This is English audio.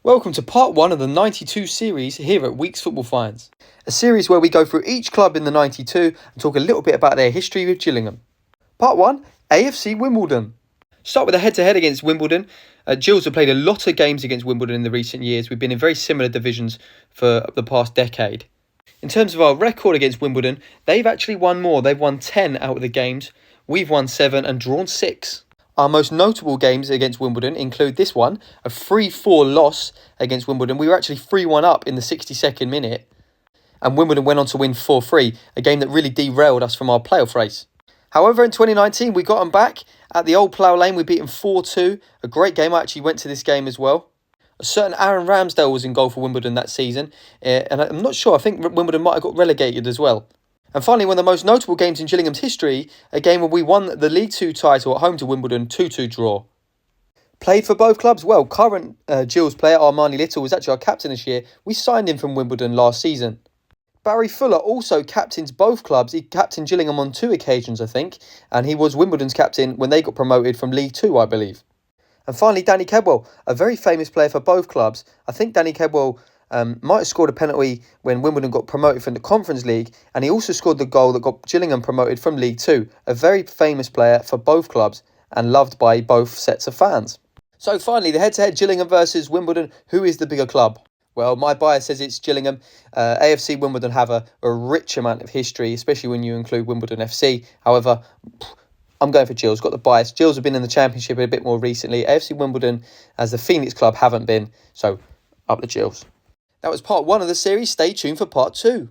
Welcome to part 1 of the 92 series here at WeeksFootballFinds, a series where we go through each club in the 92 and talk a little bit about their history with Gillingham. Part 1, AFC Wimbledon. Start with a head-to-head against Wimbledon. Gills have played a lot of games against Wimbledon in the recent years. We've been in very similar divisions for the past decade. In terms of our record against Wimbledon, they've actually won more. They've won 10 out of the games. We've won 7 and drawn 6. Our most notable games against Wimbledon include this one, a 3-4 loss against Wimbledon. We were actually 3-1 up in the 62nd minute, and Wimbledon went on to win 4-3, a game that really derailed us from our playoff race. However, in 2019, we got them back at the old Plough Lane. We beat them 4-2, a great game. I actually went to this game as well. A certain Aaron Ramsdale was in goal for Wimbledon that season, and I'm not sure, I think Wimbledon might have got relegated as well. And finally, one of the most notable games in Gillingham's history, a game where we won the League 2 title at home to Wimbledon, 2-2 draw. Played for both clubs? Well, current Gills player Armani Little was actually our captain this year. We signed him from Wimbledon last season. Barry Fuller also captains both clubs. He captained Gillingham on 2 occasions, I think, and he was Wimbledon's captain when they got promoted from League 2, I believe. And finally, Danny Kedwell, a very famous player for both clubs. I think Danny Kedwell might have scored a penalty when Wimbledon got promoted from the Conference League, and he also scored the goal that got Gillingham promoted from League 2. A very famous player for both clubs and loved by both sets of fans. So finally, the head-to-head Gillingham versus Wimbledon. Who is the bigger club? Well, my bias says it's Gillingham. AFC Wimbledon have a rich amount of history, especially when you include Wimbledon FC. However, I'm going for Gills. Got the bias. Gills have been in the Championship a bit more recently. AFC Wimbledon, as the Phoenix club, haven't been. So, up the Gills. That was part 1 of the series. Stay tuned for part 2.